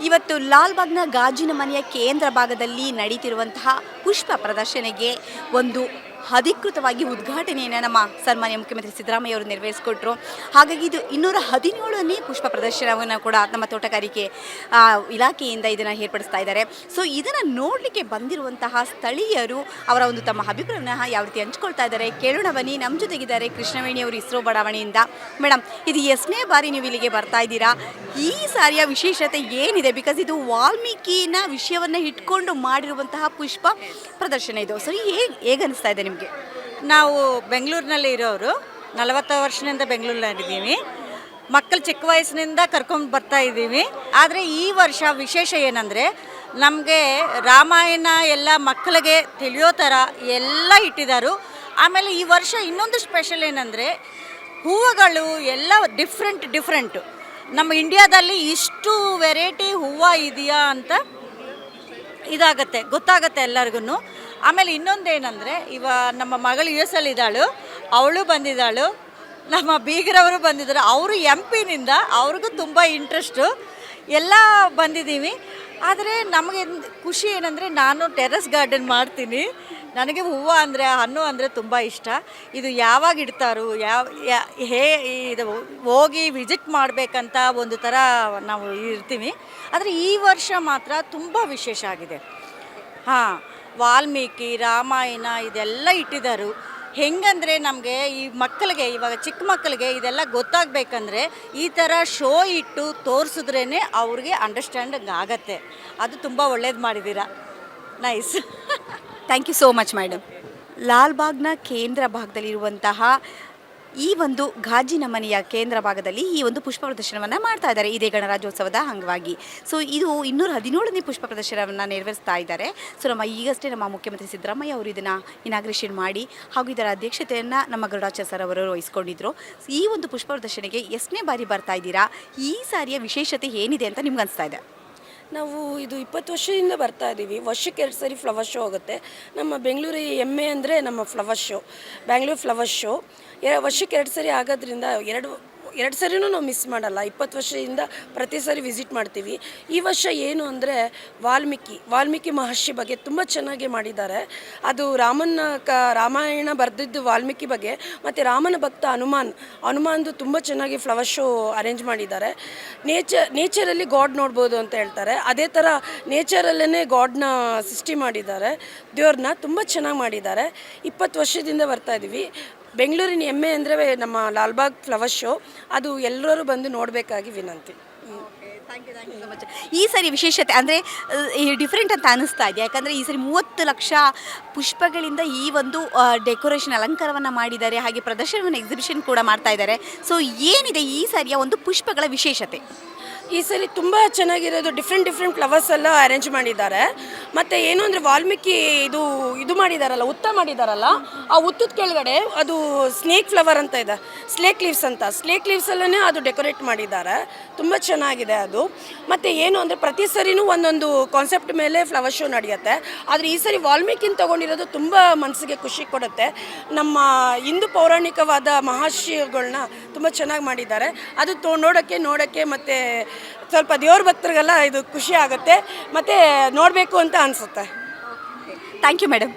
ಇವತ್ತು ಲಾಲ್ಬಾಗ್ನ ಗಾಜಿನ ಮನೆಯ ಕೇಂದ್ರ ಭಾಗದಲ್ಲಿ ನಡೀತಿರುವಂತಹ ಪುಷ್ಪ ಪ್ರದರ್ಶನಕ್ಕೆ ಒಂದು ಅಧಿಕೃತವಾಗಿ ಉದ್ಘಾಟನೆಯನ್ನು ನಮ್ಮ ಸನ್ಮಾನ್ಯ ಮುಖ್ಯಮಂತ್ರಿ ಸಿದ್ದರಾಮಯ್ಯ ಅವರು ನೆರವೇರಿಸಿಕೊಟ್ರು. ಹಾಗಾಗಿ ಇದು 217ನೇ ಪುಷ್ಪ ಪ್ರದರ್ಶನವನ್ನು ಕೂಡ ನಮ್ಮ ತೋಟಗಾರಿಕೆ ಇಲಾಖೆಯಿಂದ ಇದನ್ನು ಏರ್ಪಡಿಸ್ತಾ ಇದ್ದಾರೆ. ಸೊ ಇದನ್ನು ನೋಡಲಿಕ್ಕೆ ಬಂದಿರುವಂತಹ ಸ್ಥಳೀಯರು ಅವರ ಒಂದು ತಮ್ಮ ಅಭಿಪ್ರಾಯನ ಯಾವ ರೀತಿ ಹಂಚ್ಕೊಳ್ತಾ ಇದ್ದಾರೆ ಕೇಳೋಣ ಬನ್ನಿ. ನಮ್ಮ ಜೊತೆಗಿದ್ದಾರೆ ಕೃಷ್ಣವೇಣಿ ಅವರು ಇಸ್ರೋ ಬಡಾವಣೆಯಿಂದ. ಮೇಡಮ್, ಇದು ಎಷ್ಟನೇ ಬಾರಿ ನೀವು ಇಲ್ಲಿಗೆ ಬರ್ತಾ ಇದ್ದೀರಾ? ಈ ಸಾರಿಯ ವಿಶೇಷತೆ ಏನಿದೆ? ಬಿಕಾಸ್ ಇದು ವಾಲ್ಮೀಕಿನ ವಿಷಯವನ್ನು ಇಟ್ಕೊಂಡು ಮಾಡಿರುವಂತಹ ಪುಷ್ಪ ಪ್ರದರ್ಶನ ಇದು. ಸೊ ಹೇಗೆ ಅನಿಸ್ತಾ ಇದೆ ನಿಮಗೆ? ನಾವು ಬೆಂಗಳೂರಿನಲ್ಲಿ ಇರೋರು, 40 ವರ್ಷದಿಂದ ಬೆಂಗಳೂರಿನಲ್ಲಿದ್ದೀವಿ. ಮಕ್ಕಳು ಚಿಕ್ಕ ವಯಸ್ಸಿನಿಂದ ಕರ್ಕೊಂಡು ಬರ್ತಾ ಇದ್ದೀವಿ. ಆದರೆ ಈ ವರ್ಷ ವಿಶೇಷ ಏನಂದರೆ ನಮಗೆ ರಾಮಾಯಣ ಎಲ್ಲ ಮಕ್ಕಳಿಗೆ ತಿಳಿಯೋ ಥರ ಎಲ್ಲ ಇಟ್ಟಿದ್ದಾರೆ. ಆಮೇಲೆ ಈ ವರ್ಷ ಇನ್ನೊಂದು ಸ್ಪೆಷಲ್ ಏನಂದರೆ ಹೂವುಗಳು ಎಲ್ಲ ಡಿಫ್ರೆಂಟು. ನಮ್ಮ ಇಂಡಿಯಾದಲ್ಲಿ ಇಷ್ಟು ವೆರೈಟಿ ಹೂವು ಇದೆಯಾ ಅಂತ ಗೊತ್ತಾಗತ್ತೆ ಎಲ್ಲರಿಗೂ. ಆಮೇಲೆ ಇನ್ನೊಂದೇನೆಂದರೆ ನಮ್ಮ ಮಗಳು US ಅಲ್ಲಿದ್ದಾಳು, ಅವಳು ಬಂದಿದ್ದಾಳು, ನಮ್ಮ ಬೀಗರವರು ಬಂದಿದ್ದಾರೆ. ಅವರು MP ನಿಂದ ಅವ್ರಿಗೂ ತುಂಬ ಇಂಟ್ರೆಸ್ಟು, ಎಲ್ಲ ಬಂದಿದ್ದೀವಿ. ಆದರೆ ನಮಗೆ ಖುಷಿ ಏನಂದರೆ ನಾನು ಟೆರೆಸ್ ಗಾರ್ಡನ್ ಮಾಡ್ತೀನಿ. ನನಗೆ ಹೂವು ಅಂದರೆ ಹಣ್ಣು ಅಂದರೆ ತುಂಬ ಇಷ್ಟ. ಇದು ಯಾವಾಗ ಇಡ್ತಾರೋ ಇದು ಹೋಗಿ ವಿಸಿಟ್ ಮಾಡಬೇಕಂತ ಒಂದು ಥರ ನಾವು ಇರ್ತೀವಿ. ಆದರೆ ಈ ವರ್ಷ ಮಾತ್ರ ತುಂಬ ವಿಶೇಷ ಆಗಿದೆ. ವಾಲ್ಮೀಕಿ ರಾಮಾಯಣ ಇದೆಲ್ಲ ಇಟ್ಟಿದ್ದಾರೆ. ಹೆಂಗಂದರೆ ನಮಗೆ ಈ ಮಕ್ಕಳಿಗೆ, ಇವಾಗ ಚಿಕ್ಕ ಮಕ್ಕಳಿಗೆ ಇದೆಲ್ಲ ಗೊತ್ತಾಗಬೇಕಂದ್ರೆ ಈ ಥರ ಶೋ ಇಟ್ಟು ತೋರಿಸಿದ್ರೇ ಅವ್ರಿಗೆ ಅಂಡರ್ಸ್ಟ್ಯಾಂಡಿಂಗ್ ಆಗತ್ತೆ. ಅದು ತುಂಬ ಒಳ್ಳೇದು ಮಾಡಿದ್ದೀರಾ. Nice. Thank you so much madam. ಲಾಲ್ಬಾಗ್ನ ಕೇಂದ್ರ ಭಾಗದಲ್ಲಿರುವಂತಹ ಈ ಒಂದು ಗಾಜಿನ ಮನೆಯ ಕೇಂದ್ರ ಭಾಗದಲ್ಲಿ ಈ ಒಂದು ಪುಷ್ಪ ಪ್ರದರ್ಶನವನ್ನು ಮಾಡ್ತಾ ಇದ್ದಾರೆ ಇದೇ ಗಣರಾಜ್ಯೋತ್ಸವದ ಅಂಗವಾಗಿ. ಸೊ ಇದು 217ನೇ ಪುಷ್ಪ ಪ್ರದರ್ಶನವನ್ನು ನೆರವೇರಿಸ್ತಾ ಇದ್ದಾರೆ. ಸೊ ಈಗಷ್ಟೇ ನಮ್ಮ ಮುಖ್ಯಮಂತ್ರಿ ಸಿದ್ದರಾಮಯ್ಯ ಅವರು ಇದನ್ನು ಇನಾಗ್ರೇಷನ್ ಮಾಡಿ ಹಾಗೂ ಇದರ ಅಧ್ಯಕ್ಷತೆಯನ್ನು ನಮ್ಮ ಗರುಡಾಚಾರ್ಯ ಸರ್ ಅವರು ವಹಿಸ್ಕೊಂಡಿದ್ರು. ಈ ಒಂದು ಪುಷ್ಪ ಪ್ರದರ್ಶನಕ್ಕೆ ಎಷ್ಟನೇ ಬಾರಿ ಬರ್ತಾ ಇದ್ದೀರಾ? ಈ ಸಾರಿಯ ವಿಶೇಷತೆ ಏನಿದೆ ಅಂತ ನಿಮ್ಗೆ ಅನಿಸ್ತಾ ಇದೆ? ನಾವು ಇದು 20 ವರ್ಷದಿಂದ ಬರ್ತಾ ಇದ್ದೀವಿ. ವರ್ಷಕ್ಕೆ 2 ಸರಿ ಫ್ಲವರ್ ಶೋ ಆಗುತ್ತೆ. ನಮ್ಮ ಬೆಂಗಳೂರು ಹೆಮ್ಮೆ ಅಂದರೆ ನಮ್ಮ flower show, Bangalore flower show. ವರ್ಷಕ್ಕೆ 2 ಸರಿ ಆಗೋದ್ರಿಂದ ಎರಡು ಸರಿನೂ ನಾವು ಮಿಸ್ ಮಾಡಲ್ಲ. 20 ವರ್ಷದಿಂದ ಪ್ರತಿ ಸರಿ ವಿಸಿಟ್ ಮಾಡ್ತೀವಿ. ಈ ವರ್ಷ ಏನು ಅಂದರೆ ವಾಲ್ಮೀಕಿ ಮಹರ್ಷಿ ಬಗ್ಗೆ ತುಂಬ ಚೆನ್ನಾಗಿ ಮಾಡಿದ್ದಾರೆ. ಅದು ರಾಮಾಯಣ ಬರೆದಿದ್ದು ವಾಲ್ಮೀಕಿ ಬಗ್ಗೆ, ಮತ್ತು ರಾಮನ ಭಕ್ತ ಹನುಮಾನ್ದು ತುಂಬ ಚೆನ್ನಾಗಿ ಫ್ಲವರ್ ಶೋ ಅರೇಂಜ್ ಮಾಡಿದ್ದಾರೆ. ನೇಚರಲ್ಲಿ ಗಾಡ್ ನೋಡ್ಬೋದು ಅಂತ ಹೇಳ್ತಾರೆ. ಅದೇ ಥರ ನೇಚರಲ್ಲೇ ಗಾಡ್ನ ಸೃಷ್ಟಿ ಮಾಡಿದ್ದಾರೆ, ದೇವ್ರನ್ನ ತುಂಬ ಚೆನ್ನಾಗಿ ಮಾಡಿದ್ದಾರೆ. 20 ವರ್ಷದಿಂದ ಬರ್ತಾಯಿದ್ದೀವಿ. ಬೆಂಗಳೂರಿನ ಹೆಮ್ಮೆ ಅಂದರೆ ನಮ್ಮ ಲಾಲ್ಬಾಗ್ ಫ್ಲವರ್ ಶೋ. ಅದು ಎಲ್ಲರೂ ಬಂದು ನೋಡಬೇಕಾಗಿ ವಿನಂತಿ. Thank you so much. ಈ ಸರಿ ವಿಶೇಷತೆ ಅಂದರೆ ಡಿಫ್ರೆಂಟ್ ಅಂತ ಅನಿಸ್ತಾ ಇದೆ. ಯಾಕಂದರೆ ಈ ಸರಿ 30 ಲಕ್ಷ ಪುಷ್ಪಗಳಿಂದ ಈ ಒಂದು ಡೆಕೋರೇಷನ್ ಅಲಂಕಾರವನ್ನು ಮಾಡಿದ್ದಾರೆ. ಹಾಗೆ ಪ್ರದರ್ಶನವನ್ನು ಎಕ್ಸಿಬಿಷನ್ ಕೂಡ ಮಾಡ್ತಾ ಇದ್ದಾರೆ. ಸೊ ಏನಿದೆ ಈ ಸಾರಿಯ ಒಂದು ಪುಷ್ಪಗಳ ವಿಶೇಷತೆ? ಈ ಸರಿ ತುಂಬ ಚೆನ್ನಾಗಿರೋದು ಡಿಫ್ರೆಂಟ್ ಫ್ಲವರ್ಸ್ ಎಲ್ಲ ಅರೇಂಜ್ ಮಾಡಿದ್ದಾರೆ. ಮತ್ತು ಏನು ಅಂದರೆ ವಾಲ್ಮೀಕಿ ಇದು ಮಾಡಿದಾರಲ್ಲ, ಉತ್ತ ಮಾಡಿದಾರಲ್ಲ, ಆ ಉತ್ತದ ಕೆಳಗಡೆ ಅದು ಸ್ನೇಕ್ ಫ್ಲವರ್ ಅಂತ ಇದೆ, ಸ್ನೇಕ್ ಲೀವ್ಸಲ್ಲೇ ಅದು ಡೆಕೋರೇಟ್ ಮಾಡಿದ್ದಾರೆ. ತುಂಬ ಚೆನ್ನಾಗಿದೆ ಅದು. ಮತ್ತು ಏನು ಅಂದರೆ ಪ್ರತಿ ಸರಿನೂ ಒಂದೊಂದು ಕಾನ್ಸೆಪ್ಟ್ ಮೇಲೆ ಫ್ಲವರ್ ಶೋ ನಡೆಯುತ್ತೆ. ಆದರೆ ಈ ಸರಿ ವಾಲ್ಮೀಕಿನ ತೊಗೊಂಡಿರೋದು ತುಂಬ ಮನಸ್ಸಿಗೆ ಖುಷಿ ಕೊಡುತ್ತೆ. ನಮ್ಮ ಹಿಂದೂ ಪೌರಾಣಿಕವಾದ ಮಹರ್ಷಿಗಳನ್ನ ತುಂಬ ಚೆನ್ನಾಗಿ ಮಾಡಿದ್ದಾರೆ. ಅದು ನೋಡೋಕ್ಕೆ ಮತ್ತು ಸ್ವಲ್ಪ ದೇವ್ರ ಭಕ್ತರಿಗೆಲ್ಲ ಇದು ಖುಷಿ ಆಗುತ್ತೆ ಮತ್ತು ನೋಡಬೇಕು ಅಂತ ಅನಿಸುತ್ತೆ. Thank you madam.